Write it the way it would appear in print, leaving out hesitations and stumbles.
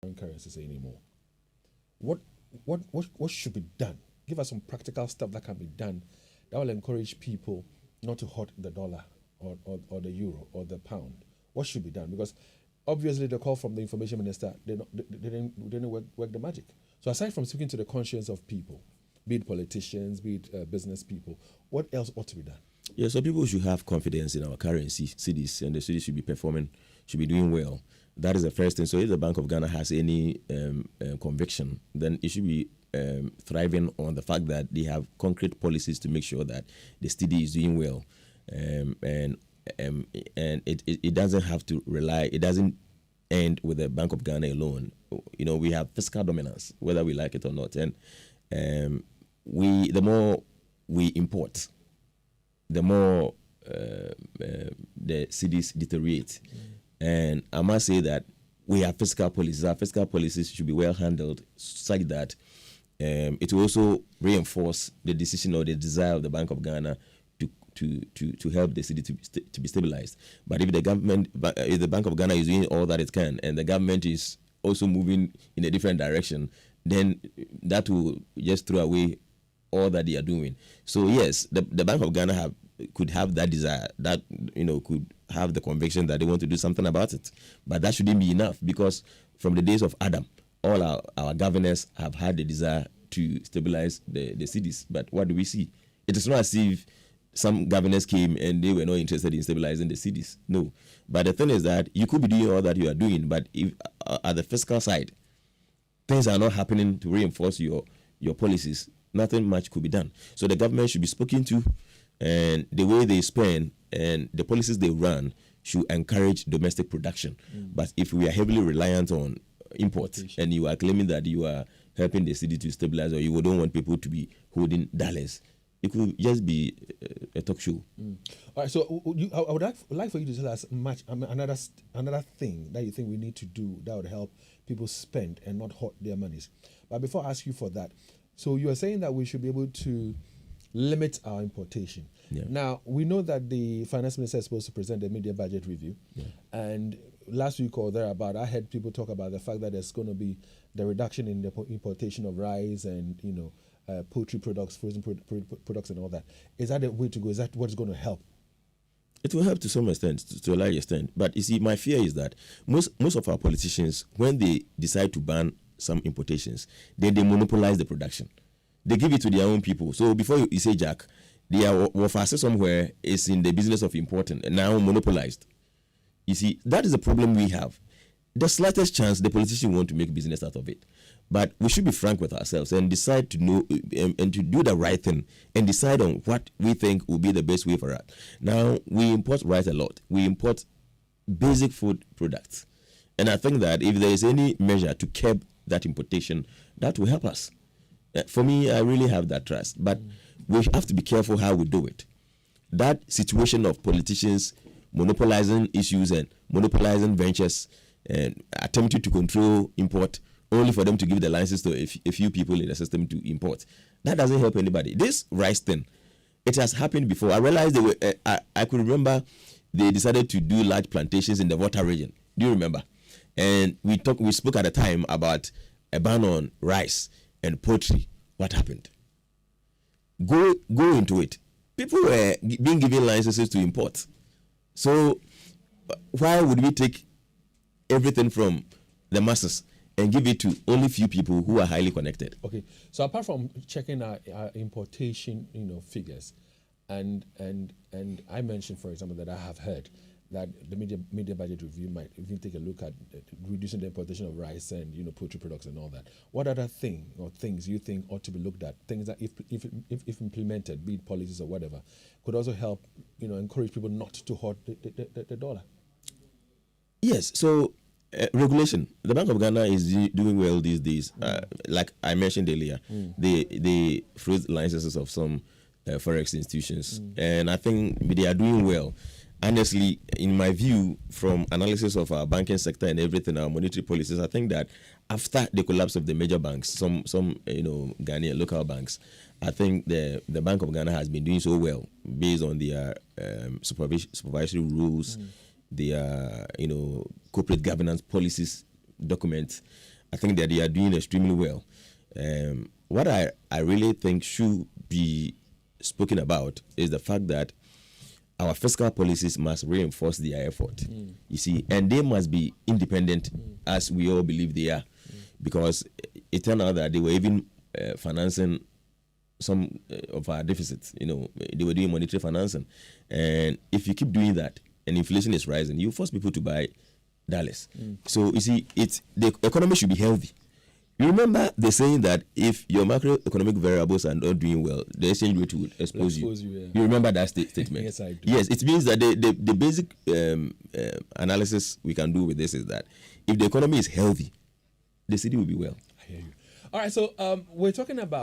currencies anymore. What should be done? Give us some practical stuff that can be done that will encourage people not to hoard the dollar or the euro or the pound. What should be done? Because obviously the call from the information minister, they didn't work the magic. So aside from speaking to the conscience of people, be it politicians, be it business people, what else ought to be done? Yeah, so people should have confidence in our currency, cedis, and the cedis should be doing well. That is the first thing. So if the Bank of Ghana has any conviction, then it should be thriving on the fact that they have concrete policies to make sure that the cedi is doing well, and it doesn't have to rely. It doesn't end with the Bank of Ghana alone. You know, we have fiscal dominance, whether we like it or not, and the more we import, the more the cedis deteriorate. And I must say that we have fiscal policies. Our fiscal policies should be well handled, such that it will also reinforce the decision or the desire of the Bank of Ghana to help the city to be stabilized. But if the Bank of Ghana is doing all that it can, and the government is also moving in a different direction, then that will just throw away all that they are doing. So yes, the Bank of Ghana could have that desire, that could have the conviction that they want to do something about it. But that shouldn't be enough, because from the days of Adam, all our governors have had the desire to stabilize the cedis. But what do we see? It is not as if some governors came and they were not interested in stabilizing the cedis. No. But the thing is that you could be doing all that you are doing, but if at the fiscal side, things are not happening to reinforce your policies, nothing much could be done. So the government should be spoken to, and the way they spend and the policies they run should encourage domestic production. But if we are heavily reliant on imports, and you are claiming that you are helping the city to stabilize, or you don't want people to be holding dollars, it could just be a talk show. All right, so I would like for you to tell us another thing that you think we need to do that would help people spend and not hoard their monies. But before I ask you for that, so you are saying that we should be able to limit our importation. Yeah. Now, we know that the finance minister is supposed to present the mid-year budget review. Yeah. And last week or thereabout, I heard people talk about the fact that there's going to be the reduction in the importation of rice and, poultry products, frozen products and all that. Is that the way to go? Is that what's going to help? It will help to some extent, to a large extent. But you see, my fear is that most of our politicians, when they decide to ban some importations, then they monopolize the production. They give it to their own people. So before you say Jack, their warfare somewhere is in the business of importing and now monopolized. You see, that is the problem we have. The slightest chance the politicians want to make business out of it. But we should be frank with ourselves and decide to know and to do the right thing and decide on what we think will be the best way for us. Now, we import rice a lot. We import basic food products. And I think that if there is any measure to curb that importation, that will help us. For me, I really have that trust. But we have to be careful how we do it. That situation of politicians monopolizing issues and monopolizing ventures and attempting to control import only for them to give the license to a few people in the system to import, that doesn't help anybody. This rice thing, it has happened before. I realized I could remember they decided to do large plantations in the water region. Do you remember? And we spoke at the time about a ban on rice and poultry. What happened? Go into it. People were being given licenses to import. So why would we take everything from the masses and give it to only few people who are highly connected? Okay. So apart from checking our importation, figures, and I mentioned, for example, that I have heard that the media budget review might even take a look at reducing the importation of rice and poultry products and all that. What other things you think ought to be looked at? Things that if implemented, be it policies or whatever, could also help encourage people not to hoard the dollar. Yes. So regulation. The Bank of Ghana is doing well these days. Like I mentioned earlier, they froze licenses of some forex institutions, and I think they are doing well. Honestly, in my view, from analysis of our banking sector and everything, our monetary policies, I think that after the collapse of the major banks, some Ghanaian local banks, I think the Bank of Ghana has been doing so well based on their supervisory rules, their corporate governance policies documents. I think that they are doing extremely well. What I really think should be spoken about is the fact that our fiscal policies must reinforce their effort. You see, and they must be independent, as we all believe they are, because it turned out that they were even financing some of our deficits. You know, they were doing monetary financing, and if you keep doing that and inflation is rising, you force people to buy dollars. So you see, the economy should be healthy. You remember the saying that if your macroeconomic variables are not doing well, the exchange rate would expose you. Yeah. You remember that statement? Yes, I do. Yes, it means that the basic analysis we can do with this is that if the economy is healthy, the city will be well. I hear you. All right, so we're talking about